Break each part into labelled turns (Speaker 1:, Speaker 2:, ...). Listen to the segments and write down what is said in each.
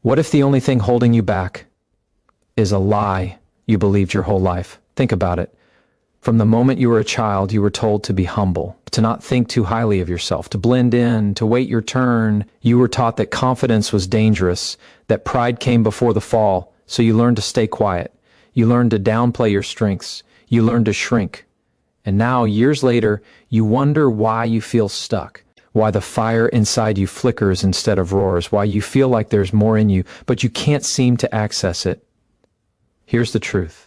Speaker 1: What if the only thing holding you back is a lie you believed your whole life? Think about it. From the moment you were a child, you were told to be humble, to not think too highly of yourself, to blend in, to wait your turn. You were taught that confidence was dangerous, that pride came before the fall, so you learned to stay quiet. You learned to downplay your strengths. You learned to shrink. And now, years later, you wonder why you feel stuck, why the fire inside you flickers instead of roars, why you feel like there's more in you, but you can't seem to access it. Here's the truth.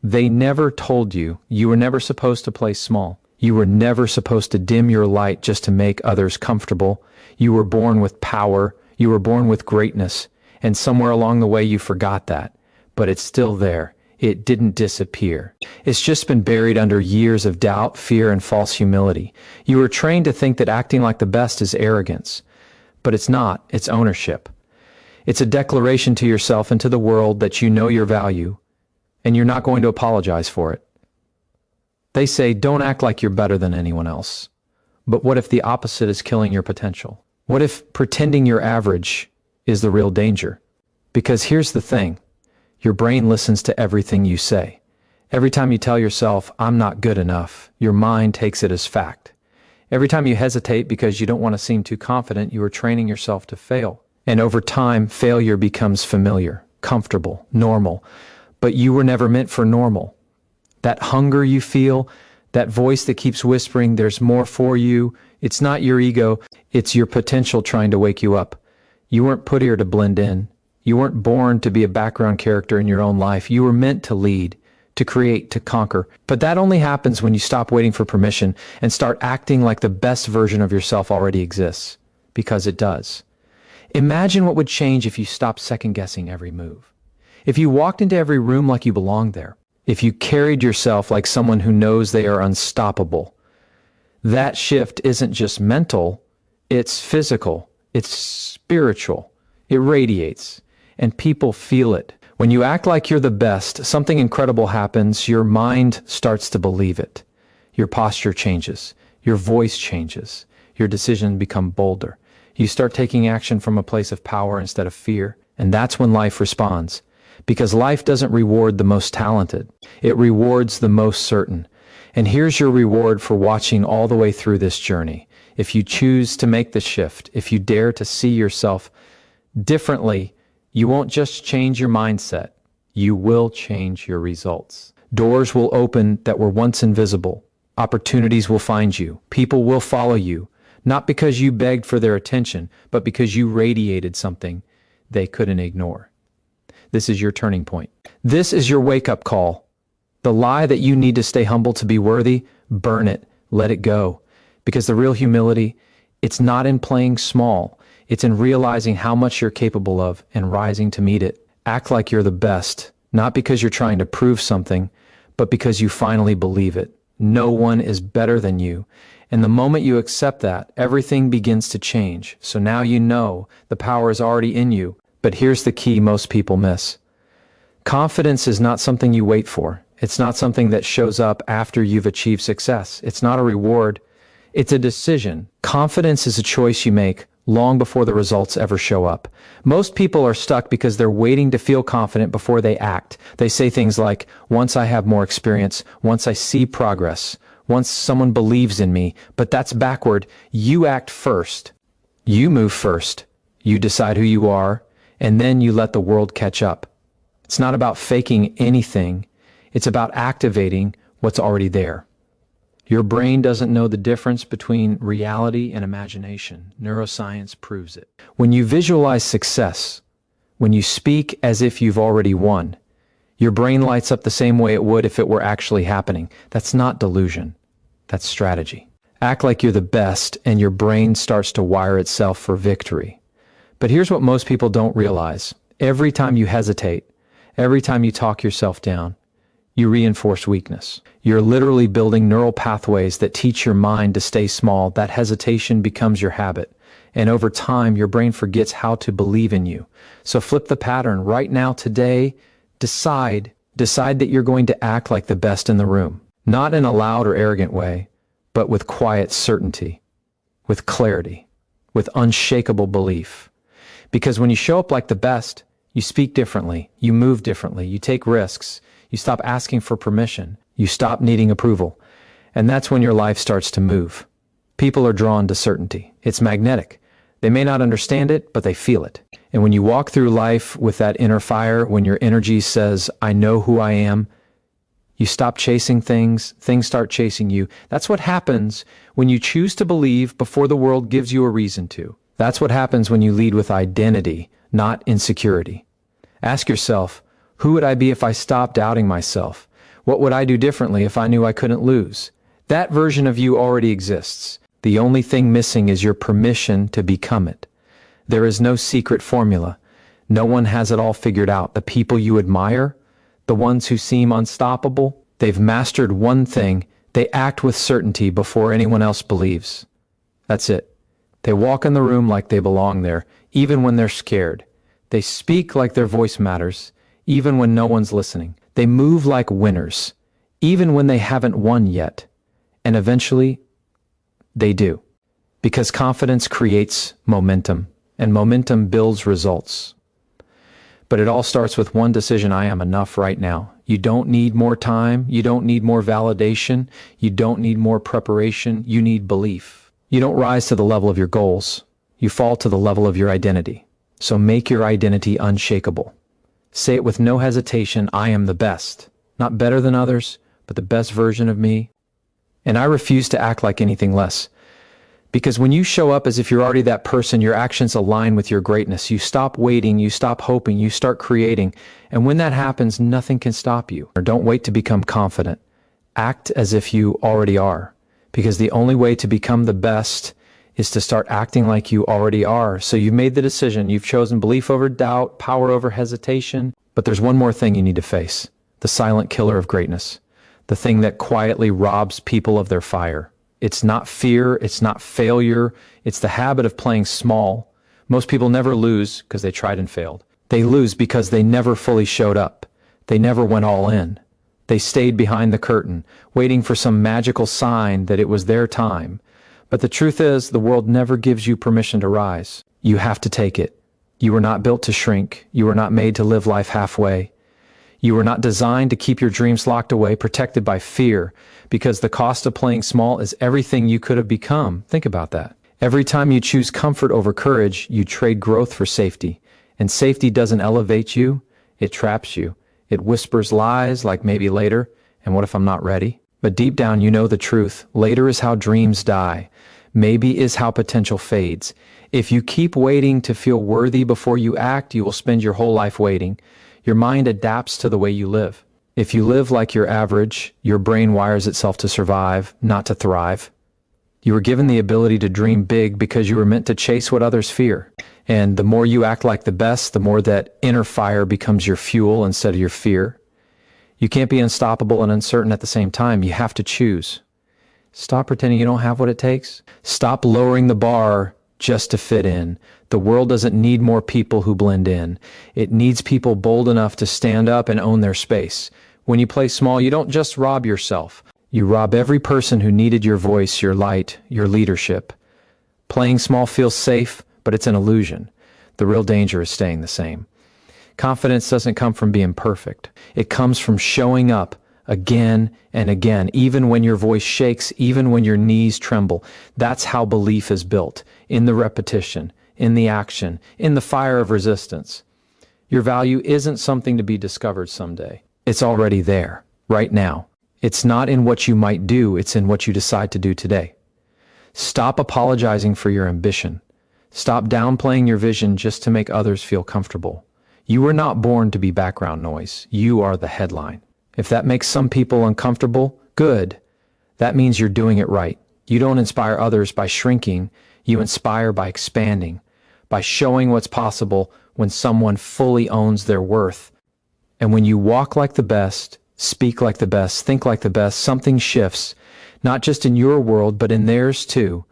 Speaker 1: They never told you were never supposed to play small. You were never supposed to dim your light just to make others comfortable. You were born with power. You were born with greatness. And somewhere along the way you forgot that. But it's still there. It didn't disappear. It's just been buried under years of doubt, fear, and false humility. You were trained to think that acting like the best is arrogance. But it's not. It's ownership. It's a declaration to yourself and to the world that you know your value, and you're not going to apologize for it. They say, don't act like you're better than anyone else. But what if the opposite is killing your potential? What if pretending you're average is the real danger? Because here's the thing. Your brain listens to everything you say. Every time you tell yourself, I'm not good enough, your mind takes it as fact. Every time you hesitate because you don't want to seem too confident, you are training yourself to fail. And over time, failure becomes familiar, comfortable, normal. But you were never meant for normal. That hunger you feel, that voice that keeps whispering, there's more for you, it's not your ego, it's your potential trying to wake you up. You weren't put here to blend in. You weren't born to be a background character in your own life. You were meant to lead, to create, to conquer. But that only happens when you stop waiting for permission and start acting like the best version of yourself already exists. Because it does. Imagine what would change if you stopped second-guessing every move. If you walked into every room like you belonged there. If you carried yourself like someone who knows they are unstoppable. That shift isn't just mental, it's physical, it's spiritual. It radiates, and people feel it. When you act like you're the best, something incredible happens. Your mind starts to believe it. Your posture changes. Your voice changes. Your decisions become bolder. You start taking action from a place of power instead of fear, and that's when life responds. Because life doesn't reward the most talented. It rewards the most certain. And here's your reward for watching all the way through this journey. If you choose to make the shift, if you dare to see yourself differently, you won't just change your mindset. You will change your results. Doors will open that were once invisible. Opportunities will find you. People will follow you. Not because you begged for their attention, but because you radiated something they couldn't ignore. This is your turning point. This is your wake-up call. The lie that you need to stay humble to be worthy, burn it, let it go. Because the real humility, it's not in playing small. It's in realizing how much you're capable of and rising to meet it. Act like you're the best, not because you're trying to prove something, but because you finally believe it. No one is better than you. And the moment you accept that, everything begins to change. So now you know the power is already in you. But here's the key most people miss. Confidence is not something you wait for. It's not something that shows up after you've achieved success. It's not a reward. It's a decision. Confidence is a choice you make long before the results ever show up. Most people are stuck because they're waiting to feel confident before they act. They say things like, once I have more experience, once I see progress, once someone believes in me. But that's backward. You act first. You move first. You decide who you are, and then you let the world catch up. It's not about faking anything. It's about activating what's already there. Your brain doesn't know the difference between reality and imagination. Neuroscience proves it. When you visualize success, when you speak as if you've already won, your brain lights up the same way it would if it were actually happening. That's not delusion. That's strategy. Act like you're the best, and your brain starts to wire itself for victory. But here's what most people don't realize. Every time you hesitate, every time you talk yourself down, you reinforce weakness. You're literally building neural pathways that teach your mind to stay small. That hesitation becomes your habit. And over time, your brain forgets how to believe in you. So flip the pattern right now, today. Decide that you're going to act like the best in the room. Not in a loud or arrogant way, but with quiet certainty, with clarity, with unshakable belief. Because when you show up like the best, you speak differently, you move differently, you take risks, you stop asking for permission, you stop needing approval. And that's when your life starts to move. People are drawn to certainty. It's magnetic. They may not understand it, but they feel it. And when you walk through life with that inner fire, when your energy says, I know who I am, you stop chasing things, things start chasing you. That's what happens when you choose to believe before the world gives you a reason to. That's what happens when you lead with identity, not insecurity. Ask yourself, who would I be if I stopped doubting myself? What would I do differently if I knew I couldn't lose? That version of you already exists. The only thing missing is your permission to become it. There is no secret formula. No one has it all figured out. The people you admire, the ones who seem unstoppable, they've mastered one thing. They act with certainty before anyone else believes. That's it. They walk in the room like they belong there, even when they're scared. They speak like their voice matters, even when no one's listening. They move like winners, even when they haven't won yet. And eventually, they do. Because confidence creates momentum, and momentum builds results. But it all starts with one decision: I am enough right now. You don't need more time. You don't need more validation. You don't need more preparation. You need belief. You don't rise to the level of your goals. You fall to the level of your identity. So make your identity unshakable. Say it with no hesitation: I am the best. Not better than others, but the best version of me. And I refuse to act like anything less. Because when you show up as if you're already that person, your actions align with your greatness. You stop waiting, you stop hoping, you start creating. And when that happens, nothing can stop you. Or don't wait to become confident. Act as if you already are. Because the only way to become the best is to start acting like you already are. So you've made the decision. You've chosen belief over doubt, power over hesitation. But there's one more thing you need to face: the silent killer of greatness. The thing that quietly robs people of their fire. It's not fear, it's not failure, it's the habit of playing small. Most people never lose because they tried and failed. They lose because they never fully showed up. They never went all in. They stayed behind the curtain, waiting for some magical sign that it was their time. But the truth is, the world never gives you permission to rise. You have to take it. You were not built to shrink. You were not made to live life halfway. You were not designed to keep your dreams locked away, protected by fear, because the cost of playing small is everything you could have become. Think about that. Every time you choose comfort over courage, you trade growth for safety. And safety doesn't elevate you, it traps you. It whispers lies like maybe later, and what if I'm not ready? But deep down you know the truth. Later is how dreams die. Maybe is how potential fades. If you keep waiting to feel worthy before you act, you will spend your whole life waiting. Your mind adapts to the way you live. If you live like you're average, your brain wires itself to survive, not to thrive. You were given the ability to dream big because you were meant to chase what others fear. And the more you act like the best, the more that inner fire becomes your fuel instead of your fear. You can't be unstoppable and uncertain at the same time. You have to choose. Stop pretending you don't have what it takes. Stop lowering the bar just to fit in. The world doesn't need more people who blend in. It needs people bold enough to stand up and own their space. When you play small, you don't just rob yourself. You rob every person who needed your voice, your light, your leadership. Playing small feels safe, but it's an illusion. The real danger is staying the same. Confidence doesn't come from being perfect. It comes from showing up again and again, even when your voice shakes, even when your knees tremble. That's how belief is built, in the repetition, in the action, in the fire of resistance. Your value isn't something to be discovered someday. It's already there, right now. It's not in what you might do, it's in what you decide to do today. Stop apologizing for your ambition. Stop downplaying your vision just to make others feel comfortable. You were not born to be background noise. You are the headline. If that makes some people uncomfortable, good. That means you're doing it right. You don't inspire others by shrinking. You inspire by expanding, by showing what's possible when someone fully owns their worth. And when you walk like the best, speak like the best, think like the best, something shifts, not just in your world, but in theirs too.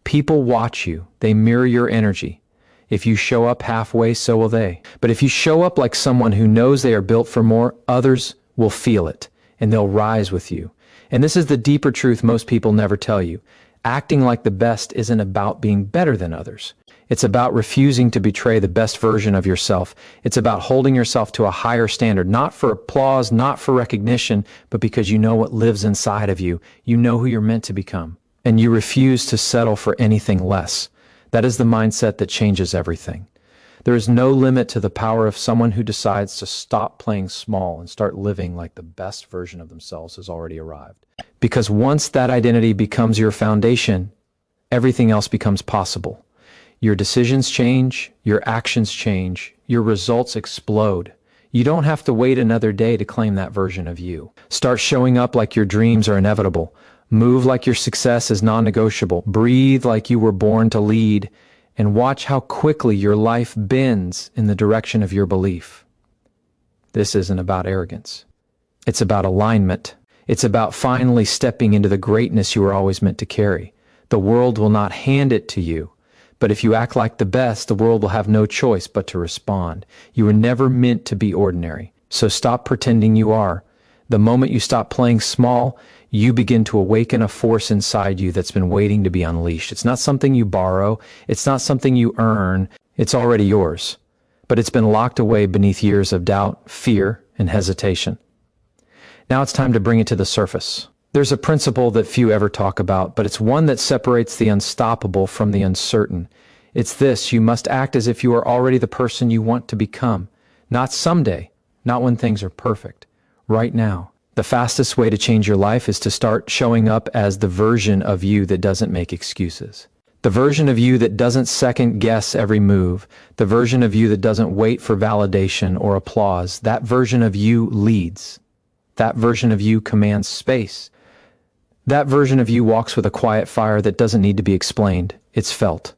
Speaker 1: People watch you. They mirror your energy. If you show up halfway, so will they. But if you show up like someone who knows they are built for more, others will feel it, and they'll rise with you. And this is the deeper truth most people never tell you. Acting like the best isn't about being better than others. It's about refusing to betray the best version of yourself. It's about holding yourself to a higher standard, not for applause, not for recognition, but because you know what lives inside of you. You know who you're meant to become, and you refuse to settle for anything less. That is the mindset that changes everything. There is no limit to the power of someone who decides to stop playing small and start living like the best version of themselves has already arrived. Because once that identity becomes your foundation, everything else becomes possible. Your decisions change, your actions change, your results explode. You don't have to wait another day to claim that version of you. Start showing up like your dreams are inevitable. Move like your success is non-negotiable. Breathe like you were born to lead. And watch how quickly your life bends in the direction of your belief. This isn't about arrogance. It's about alignment. It's about finally stepping into the greatness you were always meant to carry. The world will not hand it to you, but if you act like the best, the world will have no choice but to respond. You were never meant to be ordinary, so stop pretending you are. The moment you stop playing small, you begin to awaken a force inside you that's been waiting to be unleashed. It's not something you borrow. It's not something you earn. It's already yours. But it's been locked away beneath years of doubt, fear, and hesitation. Now it's time to bring it to the surface. There's a principle that few ever talk about, but it's one that separates the unstoppable from the uncertain. It's this: you must act as if you are already the person you want to become. Not someday, not when things are perfect. Right now. The fastest way to change your life is to start showing up as the version of you that doesn't make excuses. The version of you that doesn't second guess every move. The version of you that doesn't wait for validation or applause. That version of you leads. That version of you commands space. That version of you walks with a quiet fire that doesn't need to be explained. It's felt.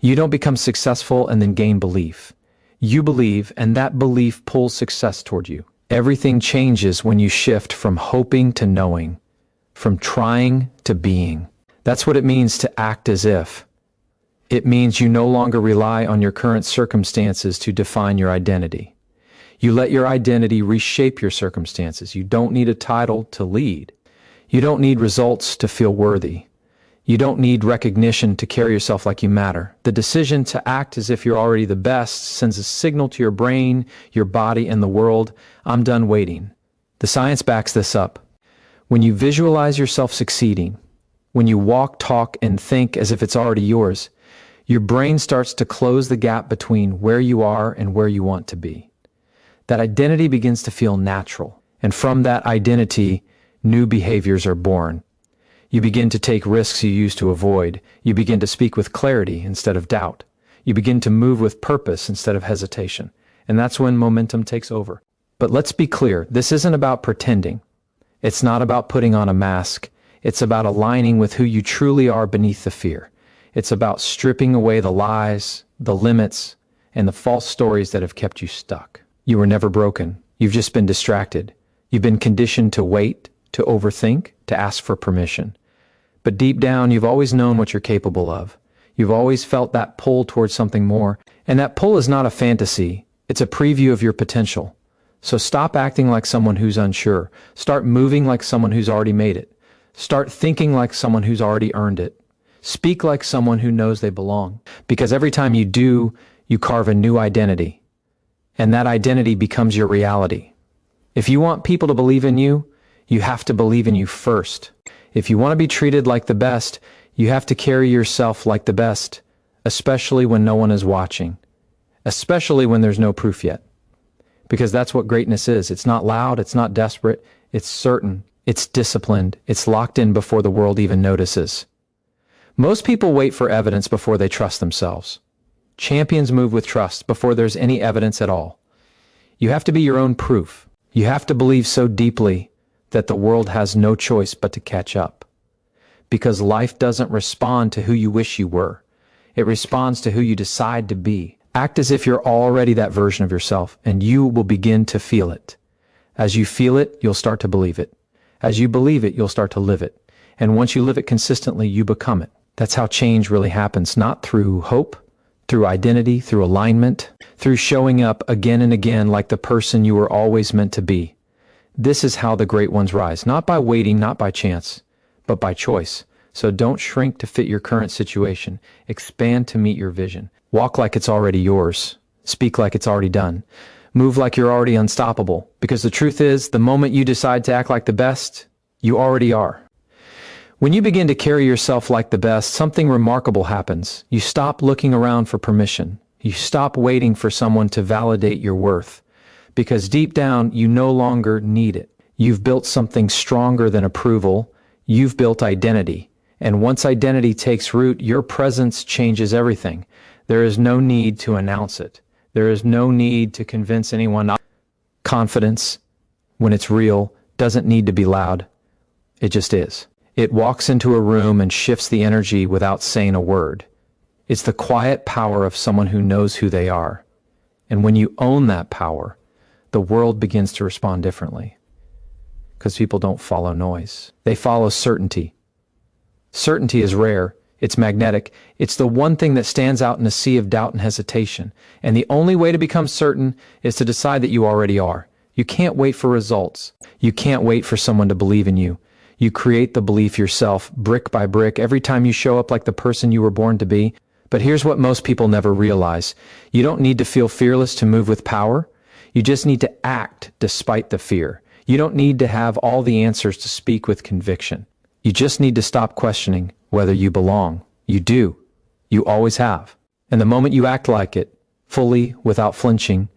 Speaker 1: You don't become successful and then gain belief. You believe, and that belief pulls success toward you. Everything changes when you shift from hoping to knowing, from trying to being. That's what it means to act as if. It means you no longer rely on your current circumstances to define your identity. You let your identity reshape your circumstances. You don't need a title to lead. You don't need results to feel worthy. You don't need recognition to carry yourself like you matter. The decision to act as if you're already the best sends a signal to your brain, your body, and the world: I'm done waiting. The science backs this up. When you visualize yourself succeeding, when you walk, talk, and think as if it's already yours, your brain starts to close the gap between where you are and where you want to be. That identity begins to feel natural, and from that identity, new behaviors are born. You begin to take risks you used to avoid. You begin to speak with clarity instead of doubt. You begin to move with purpose instead of hesitation. And that's when momentum takes over. But let's be clear, this isn't about pretending. It's not about putting on a mask. It's about aligning with who you truly are beneath the fear. It's about stripping away the lies, the limits, and the false stories that have kept you stuck. You were never broken. You've just been distracted. You've been conditioned to wait, to overthink, to ask for permission. But deep down, you've always known what you're capable of. You've always felt that pull towards something more. And that pull is not a fantasy. It's a preview of your potential. So stop acting like someone who's unsure. Start moving like someone who's already made it. Start thinking like someone who's already earned it. Speak like someone who knows they belong. Because every time you do, you carve a new identity. And that identity becomes your reality. If you want people to believe in you, you have to believe in you first. If you want to be treated like the best, you have to carry yourself like the best, especially when no one is watching, especially when there's no proof yet. Because that's what greatness is. It's not loud, it's not desperate, it's certain, it's disciplined, it's locked in before the world even notices. Most people wait for evidence before they trust themselves. Champions move with trust before there's any evidence at all. You have to be your own proof. You have to believe so deeply that the world has no choice but to catch up. Because life doesn't respond to who you wish you were. It responds to who you decide to be. Act as if you're already that version of yourself, and you will begin to feel it. As you feel it, you'll start to believe it. As you believe it, you'll start to live it. And once you live it consistently, you become it. That's how change really happens, not through hope, through identity, through alignment, through showing up again and again like the person you were always meant to be. This is how the great ones rise, not by waiting, not by chance, but by choice. So don't shrink to fit your current situation. Expand to meet your vision. Walk like it's already yours. Speak like it's already done. Move like you're already unstoppable. Because the truth is, the moment you decide to act like the best, you already are. When you begin to carry yourself like the best, something remarkable happens. You stop looking around for permission. You stop waiting for someone to validate your worth. Because deep down, you no longer need it. You've built something stronger than approval. You've built identity. And once identity takes root, your presence changes everything. There is no need to announce it. There is no need to convince anyone. Confidence, when it's real, doesn't need to be loud. It just is. It walks into a room and shifts the energy without saying a word. It's the quiet power of someone who knows who they are. And when you own that power, the world begins to respond differently. Because people don't follow noise. They follow certainty. Certainty is rare. It's magnetic. It's the one thing that stands out in a sea of doubt and hesitation. And the only way to become certain is to decide that you already are. You can't wait for results. You can't wait for someone to believe in you. You create the belief yourself, brick by brick, every time you show up like the person you were born to be. But here's what most people never realize. You don't need to feel fearless to move with power. You just need to act despite the fear. You don't need to have all the answers to speak with conviction. You just need to stop questioning whether you belong. You do. You always have. And the moment you act like it, fully, without flinching,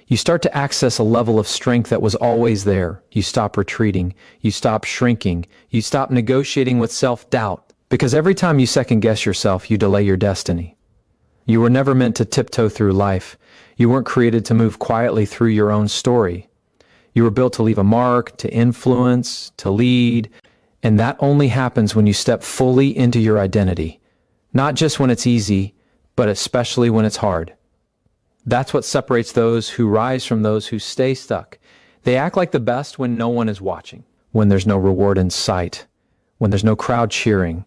Speaker 1: you start to access a level of strength that was always there. You stop retreating. You stop shrinking. You stop negotiating with self-doubt. Because every time you second-guess yourself, you delay your destiny. You were never meant to tiptoe through life. You weren't created to move quietly through your own story. You were built to leave a mark, to influence, to lead. And that only happens when you step fully into your identity. Not just when it's easy, but especially when it's hard. That's what separates those who rise from those who stay stuck. They act like the best when no one is watching, when there's no reward in sight, when there's no crowd cheering.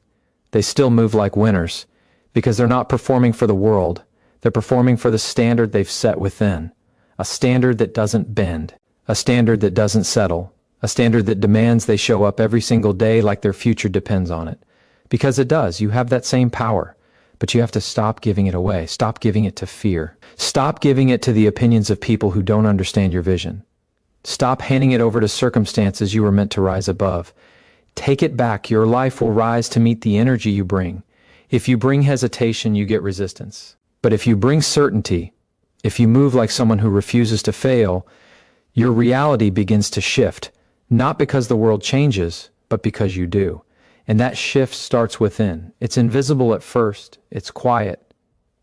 Speaker 1: They still move like winners because they're not performing for the world. They're performing for the standard they've set within, a standard that doesn't bend, a standard that doesn't settle, a standard that demands they show up every single day like their future depends on it. Because it does. You have that same power. But you have to stop giving it away. Stop giving it to fear. Stop giving it to the opinions of people who don't understand your vision. Stop handing it over to circumstances you were meant to rise above. Take it back. Your life will rise to meet the energy you bring. If you bring hesitation, you get resistance. But if you bring certainty, if you move like someone who refuses to fail, your reality begins to shift. Not because the world changes, but because you do. And that shift starts within. It's invisible at first, it's quiet,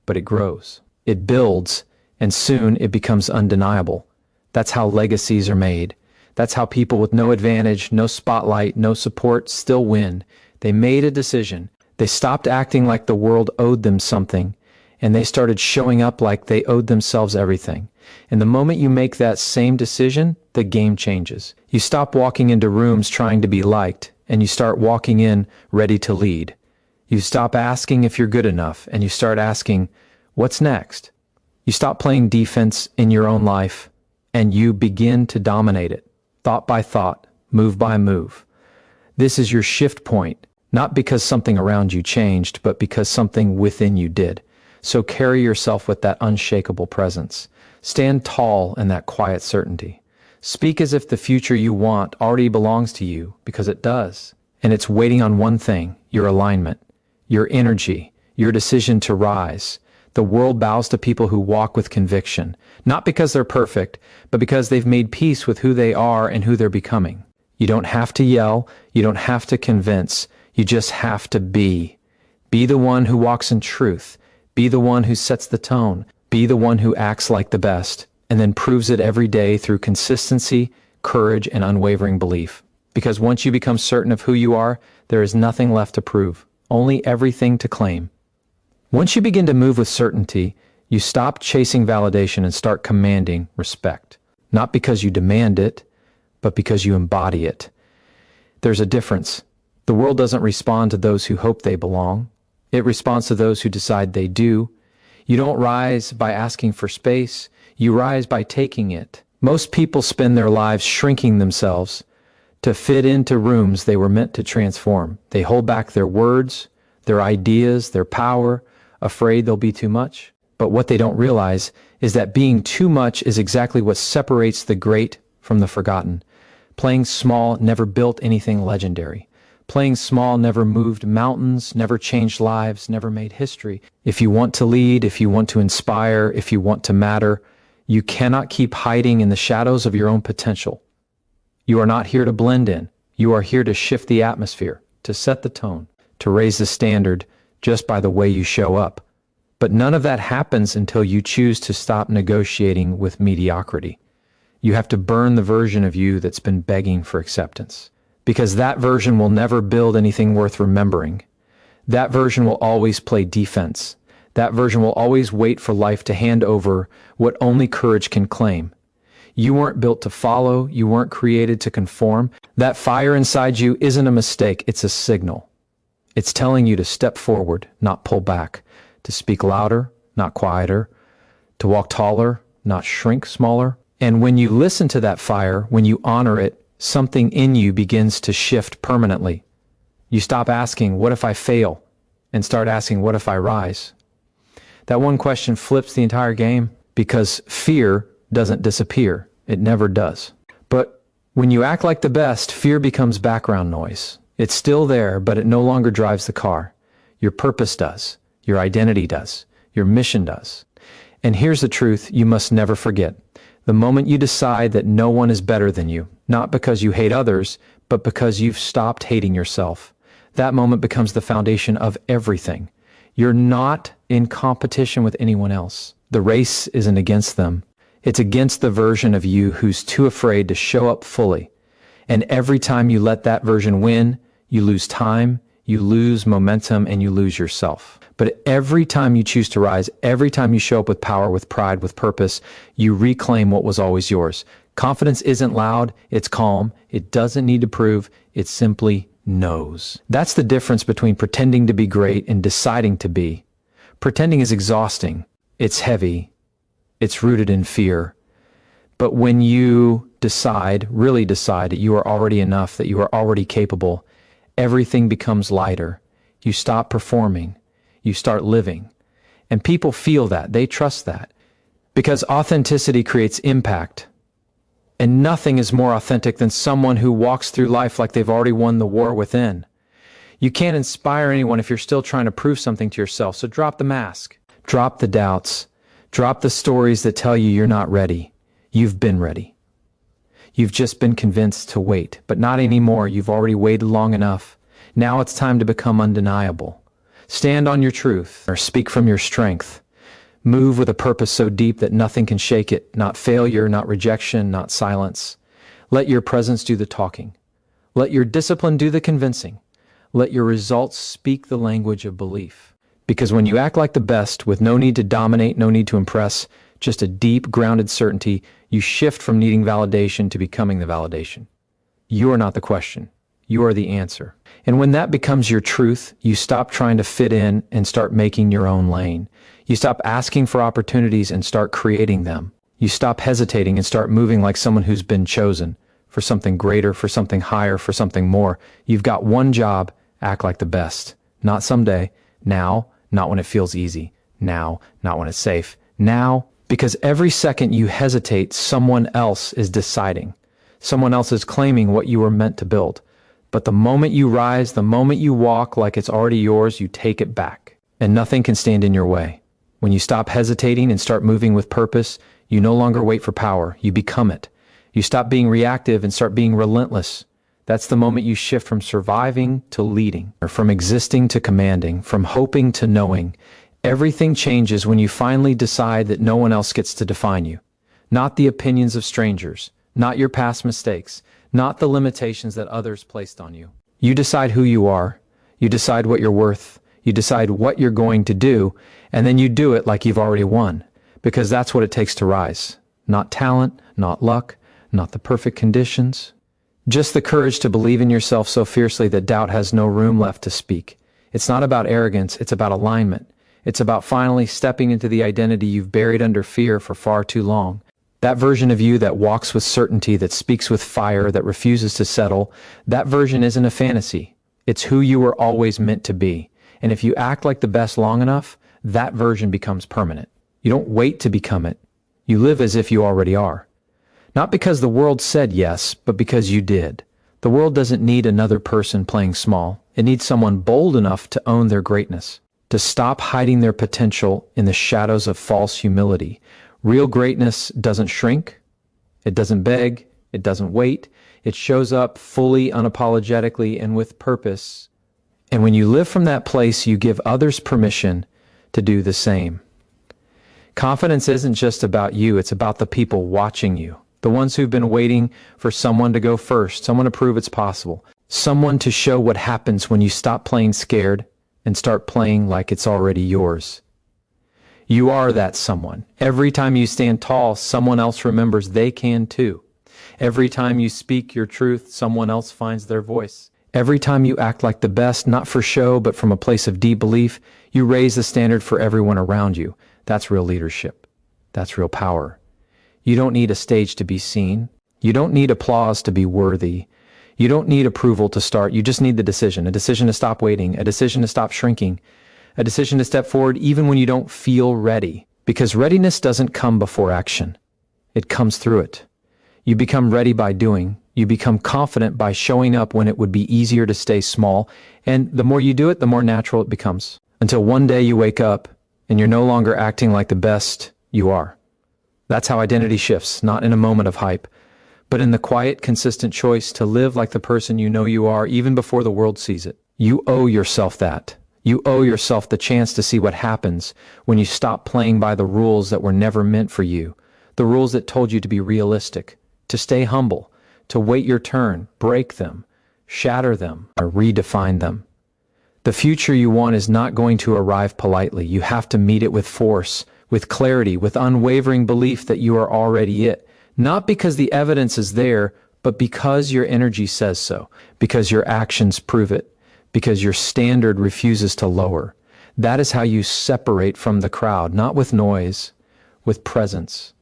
Speaker 1: but it grows. It builds, and soon it becomes undeniable. That's how legacies are made. That's how people with no advantage, no spotlight, no support still win. They made a decision. They stopped acting like the world owed them something, and they started showing up like they owed themselves everything. And the moment you make that same decision, the game changes. You stop walking into rooms trying to be liked, and you start walking in ready to lead. You stop asking if you're good enough, and you start asking, what's next? You stop playing defense in your own life, and you begin to dominate it, thought by thought, move by move. This is your shift point, not because something around you changed, but because something within you did. So carry yourself with that unshakable presence. Stand tall in that quiet certainty. Speak as if the future you want already belongs to you, because it does. And it's waiting on one thing, your alignment, your energy, your decision to rise. The world bows to people who walk with conviction, not because they're perfect, but because they've made peace with who they are and who they're becoming. You don't have to yell, you don't have to convince, you just have to be. Be the one who walks in truth. Be the one who sets the tone. Be the one who acts like the best, and then proves it every day through consistency, courage, and unwavering belief. Because once you become certain of who you are, there is nothing left to prove, only everything to claim. Once you begin to move with certainty, you stop chasing validation and start commanding respect. Not because you demand it, but because you embody it. There's a difference. The world doesn't respond to those who hope they belong. It responds to those who decide they do. You don't rise by asking for space. You rise by taking it. Most people spend their lives shrinking themselves to fit into rooms they were meant to transform. They hold back their words, their ideas, their power, afraid they'll be too much. But what they don't realize is that being too much is exactly what separates the great from the forgotten. Playing small never built anything legendary. Playing small never moved mountains, never changed lives, never made history. If you want to lead, if you want to inspire, if you want to matter, you cannot keep hiding in the shadows of your own potential. You are not here to blend in. You are here to shift the atmosphere, to set the tone, to raise the standard just by the way you show up. But none of that happens until you choose to stop negotiating with mediocrity. You have to burn the version of you that's been begging for acceptance. Because that version will never build anything worth remembering. That version will always play defense. That version will always wait for life to hand over what only courage can claim. You weren't built to follow. You weren't created to conform. That fire inside you isn't a mistake. It's a signal. It's telling you to step forward, not pull back, to speak louder, not quieter, to walk taller, not shrink smaller. And when you listen to that fire, when you honor it, something in you begins to shift permanently. You stop asking, what if I fail? And start asking, what if I rise? That one question flips the entire game because fear doesn't disappear. It never does. But when you act like the best, fear becomes background noise. It's still there, but it no longer drives the car. Your purpose does. Your identity does. Your mission does. And here's the truth you must never forget. The moment you decide that no one is better than you, not because you hate others, but because you've stopped hating yourself, that moment becomes the foundation of everything. You're not in competition with anyone else. The race isn't against them. It's against the version of you who's too afraid to show up fully. And every time you let that version win, you lose time, you lose momentum, and you lose yourself. But every time you choose to rise, every time you show up with power, with pride, with purpose, you reclaim what was always yours. Confidence isn't loud, it's calm. It doesn't need to prove, it simply knows. That's the difference between pretending to be great and deciding to be. Pretending is exhausting. It's heavy. It's rooted in fear. But when you decide, really decide that you are already enough, that you are already capable, everything becomes lighter. You stop performing. You start living. And people feel that. They trust that. Because authenticity creates impact. And nothing is more authentic than someone who walks through life like they've already won the war within. You can't inspire anyone if you're still trying to prove something to yourself. So drop the mask. Drop the doubts. Drop the stories that tell you you're not ready. You've been ready. You've just been convinced to wait, but not anymore. You've already waited long enough. Now it's time to become undeniable. Stand on your truth or speak from your strength. Move with a purpose so deep that nothing can shake it. Not failure, not rejection, not silence. Let your presence do the talking. Let your discipline do the convincing. Let your results speak the language of belief. Because when you act like the best, with no need to dominate, no need to impress, just a deep, grounded certainty, you shift from needing validation to becoming the validation. You are not the question. You are the answer. And when that becomes your truth, you stop trying to fit in and start making your own lane. You stop asking for opportunities and start creating them. You stop hesitating and start moving like someone who's been chosen for something greater, for something higher, for something more. You've got one job: act like the best. Not someday. Now, not when it feels easy. Now, not when it's safe. Now, because every second you hesitate, someone else is deciding. Someone else is claiming what you were meant to build. But the moment you rise, the moment you walk like it's already yours, you take it back. And nothing can stand in your way. When you stop hesitating and start moving with purpose, you no longer wait for power. You become it. You stop being reactive and start being relentless. That's the moment you shift from surviving to leading, or from existing to commanding, from hoping to knowing. Everything changes when you finally decide that no one else gets to define you. Not the opinions of strangers, not your past mistakes, not the limitations that others placed on you. You decide who you are. You decide what you're worth. You decide what you're going to do, and then you do it like you've already won, because that's what it takes to rise. Not talent, not luck, not the perfect conditions. Just the courage to believe in yourself so fiercely that doubt has no room left to speak. It's not about arrogance, it's about alignment. It's about finally stepping into the identity you've buried under fear for far too long. That version of you that walks with certainty, that speaks with fire, that refuses to settle, that version isn't a fantasy. It's who you were always meant to be. And if you act like the best long enough, that version becomes permanent. You don't wait to become it. You live as if you already are. Not because the world said yes, but because you did. The world doesn't need another person playing small. It needs someone bold enough to own their greatness, to stop hiding their potential in the shadows of false humility. Real greatness doesn't shrink. It doesn't beg. It doesn't wait. It shows up fully, unapologetically, and with purpose. And when you live from that place, you give others permission to do the same. Confidence isn't just about you. It's about the people watching you. The ones who've been waiting for someone to go first, someone to prove it's possible, someone to show what happens when you stop playing scared and start playing like it's already yours. You are that someone. Every time you stand tall, someone else remembers they can too. Every time you speak your truth, someone else finds their voice. Every time you act like the best, not for show, but from a place of deep belief, you raise the standard for everyone around you. That's real leadership. That's real power. You don't need a stage to be seen. You don't need applause to be worthy. You don't need approval to start. You just need the decision, a decision to stop waiting, a decision to stop shrinking, a decision to step forward even when you don't feel ready. Because readiness doesn't come before action. It comes through it. You become ready by doing. You become confident by showing up when it would be easier to stay small. And the more you do it, the more natural it becomes. Until one day you wake up and you're no longer acting like the best you are. That's how identity shifts, not in a moment of hype, but in the quiet, consistent choice to live like the person you know you are even before the world sees it. You owe yourself that. You owe yourself the chance to see what happens when you stop playing by the rules that were never meant for you, the rules that told you to be realistic, to stay humble, to wait your turn, break them, shatter them, or redefine them. The future you want is not going to arrive politely. You have to meet it with force, with clarity, with unwavering belief that you are already it. Not because the evidence is there, but because your energy says so, because your actions prove it, because your standard refuses to lower. That is how you separate from the crowd, not with noise, with presence.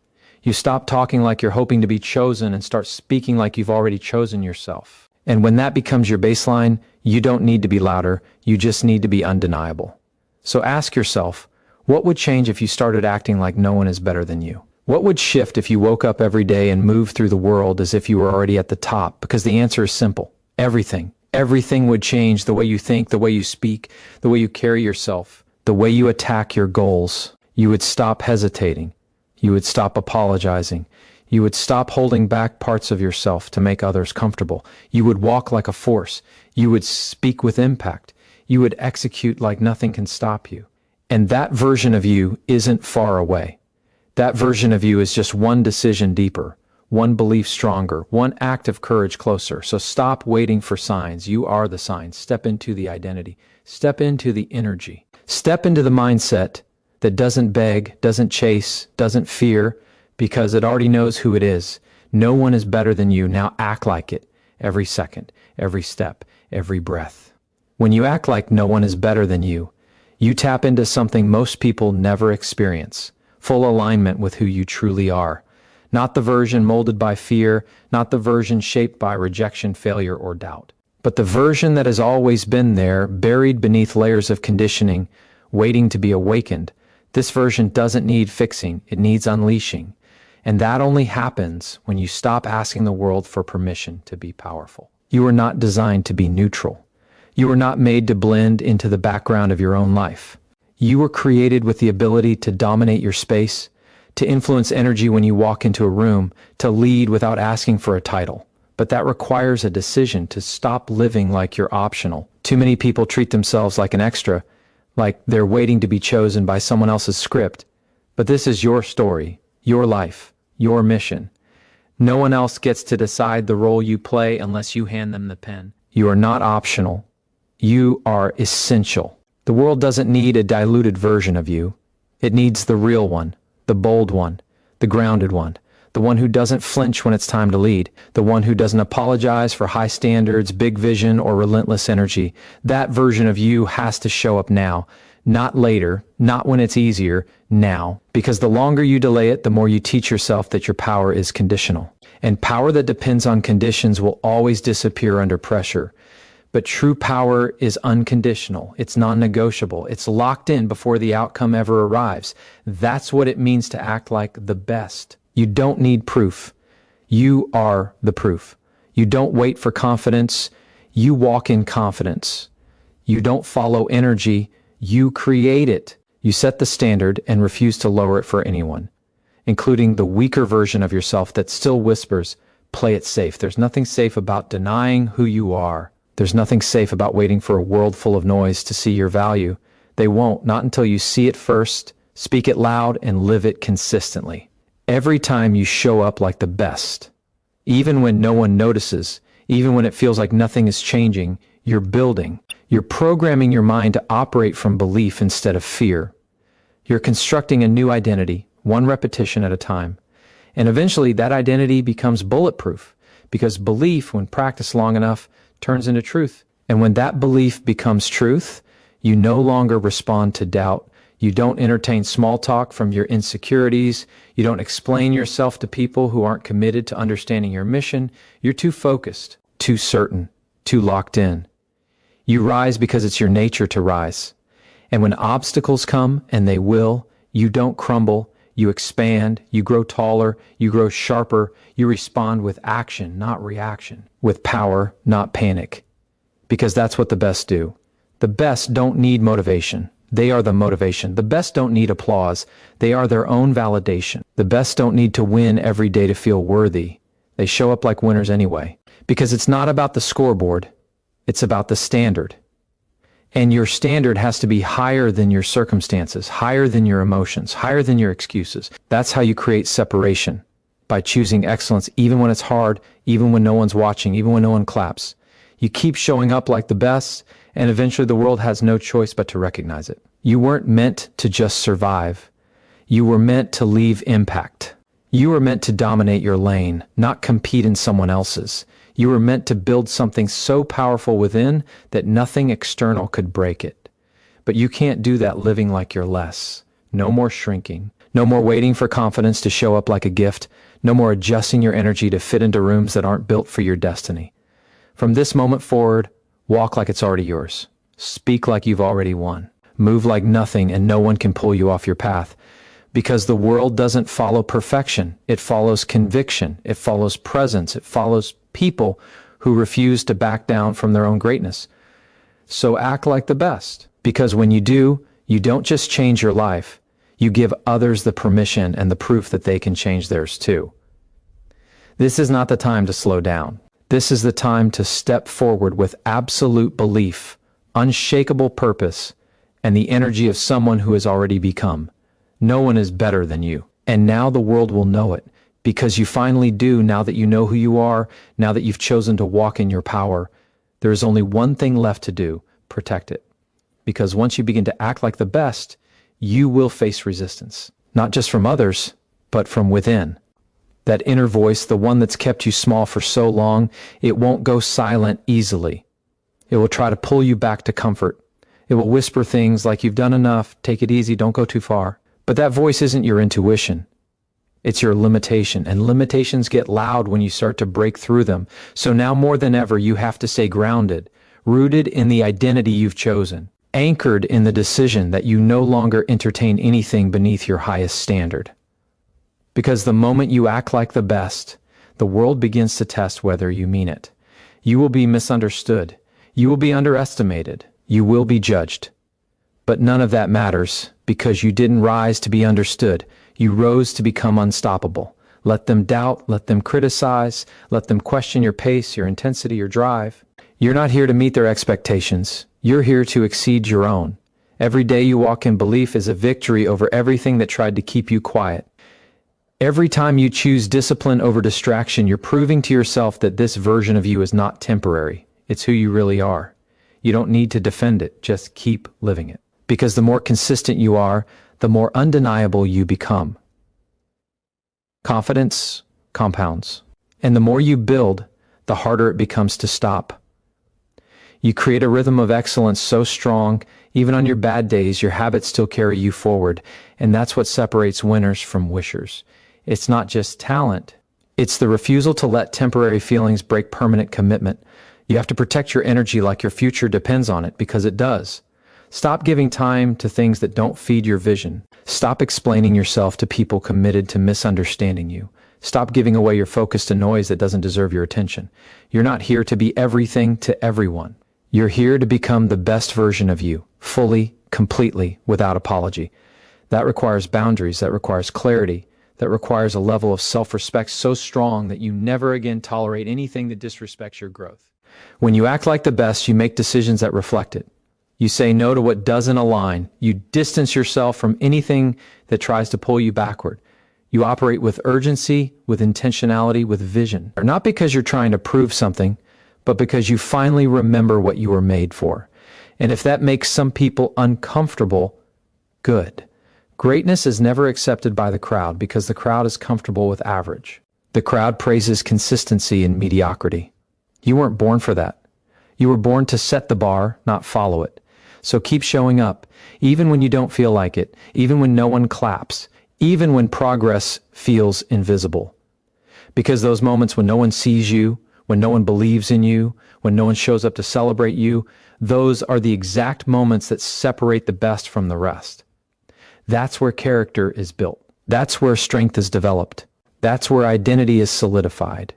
Speaker 1: You stop talking like you're hoping to be chosen and start speaking like you've already chosen yourself. And when that becomes your baseline, you don't need to be louder, you just need to be undeniable. So ask yourself, what would change if you started acting like no one is better than you? What would shift if you woke up every day and moved through the world as if you were already at the top? Because the answer is simple. Everything. Everything would change: the way you think, the way you speak, the way you carry yourself, the way you attack your goals. You would stop hesitating. You would stop apologizing. You would stop holding back parts of yourself to make others comfortable. You would walk like a force. You would speak with impact. You would execute like nothing can stop you. And that version of you isn't far away. That version of you is just one decision deeper, one belief stronger, one act of courage closer. So stop waiting for signs. You are the signs. Step into the identity. Step into the energy. Step into the mindset that doesn't beg, doesn't chase, doesn't fear, because it already knows who it is. No one is better than you. Now act like it every second, every step, every breath. When you act like no one is better than you tap into something most people never experience: full alignment with who you truly are. Not the version molded by fear, not the version shaped by rejection, failure, or doubt, but the version that has always been there, buried beneath layers of conditioning, waiting to be awakened. This version doesn't need fixing, it needs unleashing. And that only happens when you stop asking the world for permission to be powerful. You are not designed to be neutral. You were not made to blend into the background of your own life. You were created with the ability to dominate your space, to influence energy when you walk into a room, to lead without asking for a title. But that requires a decision to stop living like you're optional. Too many people treat themselves like an extra, like they're waiting to be chosen by someone else's script. But this is your story, your life, your mission. No one else gets to decide the role you play unless you hand them the pen. You are not optional. You are essential. The world doesn't need a diluted version of you. It needs the real one, the bold one, the grounded one, the one who doesn't flinch when it's time to lead, the one who doesn't apologize for high standards, big vision, or relentless energy. That version of you has to show up now. Not later, not when it's easier, now. Because the longer you delay it, the more you teach yourself that your power is conditional. And power that depends on conditions will always disappear under pressure. But true power is unconditional. It's non-negotiable. It's locked in before the outcome ever arrives. That's what it means to act like the best. You don't need proof. You are the proof. You don't wait for confidence. You walk in confidence. You don't follow energy. You create it. You set the standard and refuse to lower it for anyone, including the weaker version of yourself that still whispers, play it safe. There's nothing safe about denying who you are. There's nothing safe about waiting for a world full of noise to see your value. They won't, not until you see it first, speak it loud, and live it consistently. Every time you show up like the best, even when no one notices, even when it feels like nothing is changing, you're building. You're programming your mind to operate from belief instead of fear. You're constructing a new identity, one repetition at a time. And eventually that identity becomes bulletproof, because belief, when practiced long enough, turns into truth. And when that belief becomes truth, you no longer respond to doubt. You don't entertain small talk from your insecurities. You don't explain yourself to people who aren't committed to understanding your mission. You're too focused, too certain, too locked in. You rise because it's your nature to rise. And when obstacles come, and they will, you don't crumble, you expand, you grow taller, you grow sharper, you respond with action, not reaction, with power, not panic. Because that's what the best do. The best don't need motivation. They are the motivation. The best don't need applause. They are their own validation. The best don't need to win every day to feel worthy. They show up like winners anyway. Because it's not about the scoreboard. It's about the standard. And your standard has to be higher than your circumstances, higher than your emotions, higher than your excuses. That's how you create separation, by choosing excellence even when it's hard, even when no one's watching, even when no one claps. You keep showing up like the best, and eventually the world has no choice but to recognize it. You weren't meant to just survive. You were meant to leave impact. You were meant to dominate your lane, not compete in someone else's. You were meant to build something so powerful within that nothing external could break it. But you can't do that living like you're less. No more shrinking. No more waiting for confidence to show up like a gift. No more adjusting your energy to fit into rooms that aren't built for your destiny. From this moment forward, walk like it's already yours. Speak like you've already won. Move like nothing and no one can pull you off your path. Because the world doesn't follow perfection. It follows conviction. It follows presence. It follows people who refuse to back down from their own greatness. So act like the best. Because when you do, you don't just change your life. You give others the permission and the proof that they can change theirs too. This is not the time to slow down. This is the time to step forward with absolute belief, unshakable purpose, and the energy of someone who has already become. No one is better than you. And now the world will know it, because you finally do, now that you know who you are, now that you've chosen to walk in your power. There is only one thing left to do: protect it. Because once you begin to act like the best, you will face resistance. Not just from others, but from within. That inner voice, the one that's kept you small for so long, it won't go silent easily. It will try to pull you back to comfort. It will whisper things like, you've done enough, take it easy, don't go too far. But that voice isn't your intuition. It's your limitation, and limitations get loud when you start to break through them. So now more than ever, you have to stay grounded, rooted in the identity you've chosen, anchored in the decision that you no longer entertain anything beneath your highest standard. Because the moment you act like the best, the world begins to test whether you mean it. You will be misunderstood. You will be underestimated. You will be judged. But none of that matters, because you didn't rise to be understood. You rose to become unstoppable. Let them doubt, let them criticize, let them question your pace, your intensity, your drive. You're not here to meet their expectations. You're here to exceed your own. Every day you walk in belief is a victory over everything that tried to keep you quiet. Every time you choose discipline over distraction, you're proving to yourself that this version of you is not temporary. It's who you really are. You don't need to defend it, just keep living it. Because the more consistent you are, the more undeniable you become. Confidence compounds. And the more you build, the harder it becomes to stop. You create a rhythm of excellence so strong, even on your bad days, your habits still carry you forward. And that's what separates winners from wishers. It's not just talent. It's the refusal to let temporary feelings break permanent commitment. You have to protect your energy like your future depends on it, because it does. Stop giving time to things that don't feed your vision. Stop explaining yourself to people committed to misunderstanding you. Stop giving away your focus to noise that doesn't deserve your attention. You're not here to be everything to everyone. You're here to become the best version of you, fully, completely, without apology. That requires boundaries, that requires clarity, that requires a level of self-respect so strong that you never again tolerate anything that disrespects your growth. When you act like the best, you make decisions that reflect it. You say no to what doesn't align. You distance yourself from anything that tries to pull you backward. You operate with urgency, with intentionality, with vision. Not because you're trying to prove something, but because you finally remember what you were made for. And if that makes some people uncomfortable, good. Greatness is never accepted by the crowd because the crowd is comfortable with average. The crowd praises consistency and mediocrity. You weren't born for that. You were born to set the bar, not follow it. So keep showing up, even when you don't feel like it, even when no one claps, even when progress feels invisible. Because those moments when no one sees you, when no one believes in you, when no one shows up to celebrate you, those are the exact moments that separate the best from the rest. That's where character is built. That's where strength is developed. That's where identity is solidified.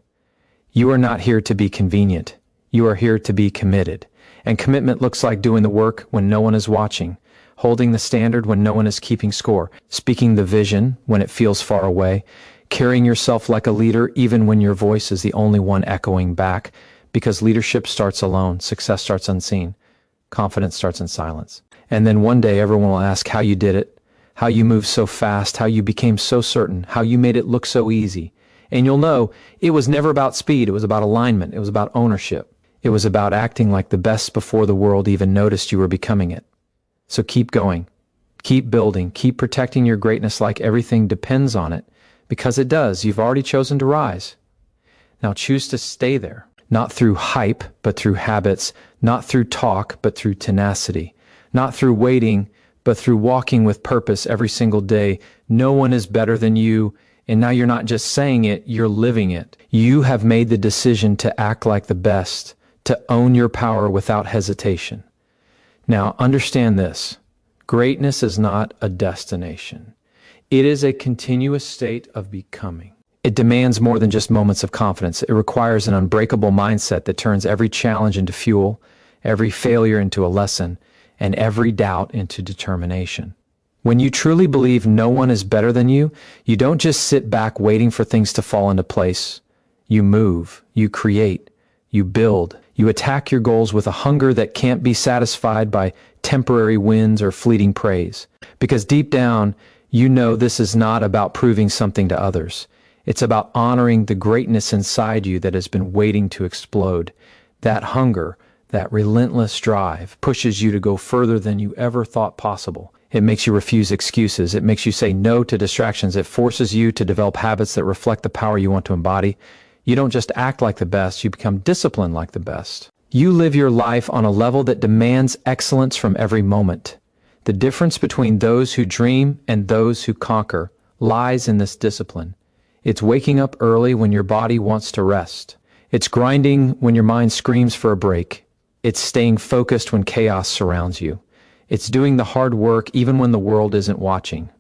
Speaker 1: You are not here to be convenient. You are here to be committed. And commitment looks like doing the work when no one is watching, holding the standard when no one is keeping score, speaking the vision when it feels far away, carrying yourself like a leader even when your voice is the only one echoing back, because leadership starts alone, success starts unseen, confidence starts in silence. And then one day everyone will ask how you did it, how you moved so fast, how you became so certain, how you made it look so easy. And you'll know it was never about speed, it was about alignment, it was about ownership. It was about acting like the best before the world even noticed you were becoming it. So keep going, keep building, keep protecting your greatness like everything depends on it, because it does. You've already chosen to rise. Now choose to stay there, not through hype, but through habits, not through talk, but through tenacity, not through waiting, but through walking with purpose every single day. No one is better than you, and now you're not just saying it, you're living it. You have made the decision to act like the best, to own your power without hesitation. Now, understand this. Greatness is not a destination. It is a continuous state of becoming. It demands more than just moments of confidence. It requires an unbreakable mindset that turns every challenge into fuel, every failure into a lesson, and every doubt into determination. When you truly believe no one is better than you, you don't just sit back waiting for things to fall into place. You move, you create, you build. You attack your goals with a hunger that can't be satisfied by temporary wins or fleeting praise. Because deep down, you know this is not about proving something to others. It's about honoring the greatness inside you that has been waiting to explode. That hunger, that relentless drive, pushes you to go further than you ever thought possible. It makes you refuse excuses. It makes you say no to distractions. It forces you to develop habits that reflect the power you want to embody. You don't just act like the best, you become disciplined like the best. You live your life on a level that demands excellence from every moment. The difference between those who dream and those who conquer lies in this discipline. It's waking up early when your body wants to rest. It's grinding when your mind screams for a break. It's staying focused when chaos surrounds you. It's doing the hard work even when the world isn't watching.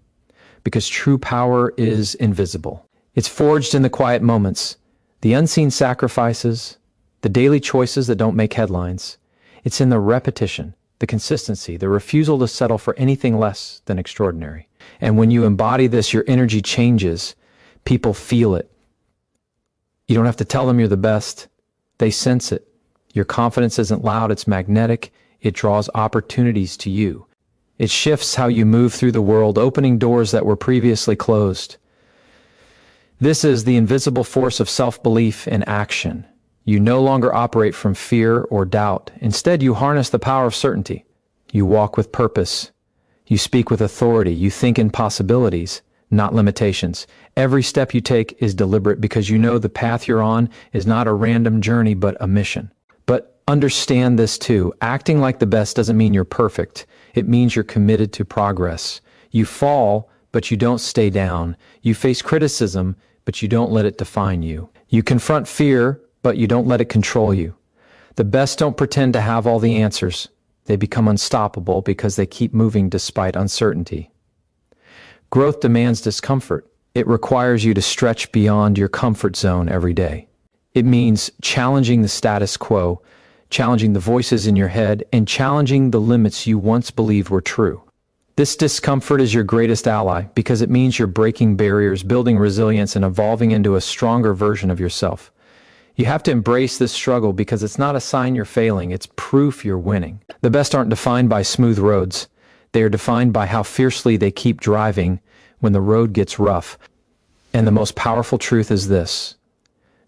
Speaker 1: Because true power is invisible. It's forged in the quiet moments, the unseen sacrifices, the daily choices that don't make headlines. It's in the repetition, the consistency, the refusal to settle for anything less than extraordinary. And when you embody this, your energy changes. People feel it. You don't have to tell them you're the best. They sense it. Your confidence isn't loud, it's magnetic. It draws opportunities to you. It shifts how you move through the world, opening doors that were previously closed. This is the invisible force of self-belief in action. You no longer operate from fear or doubt. Instead, you harness the power of certainty. You walk with purpose. You speak with authority. You think in possibilities, not limitations. Every step you take is deliberate because you know the path you're on is not a random journey, but a mission. But Understand this too. Acting like the best doesn't mean you're perfect. It means you're committed to progress. You fall, but you don't stay down. You face criticism, but you don't let it define you. You confront fear, but you don't let it control you. The best don't pretend to have all the answers. They become unstoppable because they keep moving despite uncertainty. Growth demands discomfort. It requires you to stretch beyond your comfort zone every day. It means challenging the status quo, challenging the voices in your head, and challenging the limits you once believed were true. This discomfort is your greatest ally because it means you're breaking barriers, building resilience, and evolving into a stronger version of yourself. You have to embrace this struggle because it's not a sign you're failing, it's proof you're winning. The best aren't defined by smooth roads. They are defined by how fiercely they keep driving when the road gets rough. And the most powerful truth is this: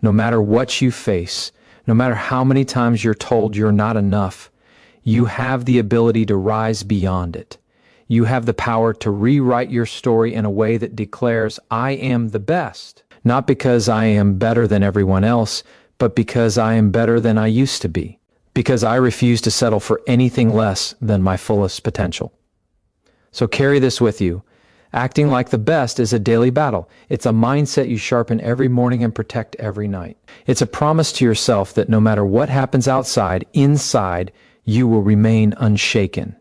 Speaker 1: no matter what you face, no matter how many times you're told you're not enough, you have the ability to rise beyond it. You have the power to rewrite your story in a way that declares, I am the best. Not because I am better than everyone else, but because I am better than I used to be. Because I refuse to settle for anything less than my fullest potential. So carry this with you. Acting like the best is a daily battle. It's a mindset you sharpen every morning and protect every night. It's a promise to yourself that no matter what happens outside, inside, you will remain unshaken.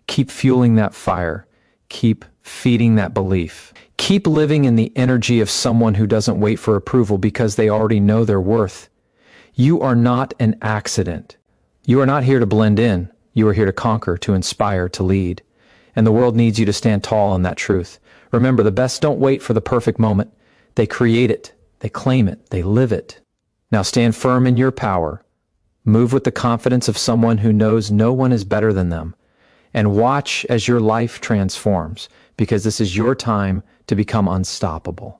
Speaker 1: Keep fueling that fire. Keep feeding that belief. Keep living in the energy of someone who doesn't wait for approval because they already know their worth. You are not an accident. You are not here to blend in. You are here to conquer, to inspire, to lead. And the world needs you to stand tall on that truth. Remember, the best don't wait for the perfect moment. They create it. They claim it. They live it. Now stand firm in your power. Move with the confidence of someone who knows no one is better than them. And watch as your life transforms, because this is your time to become unstoppable.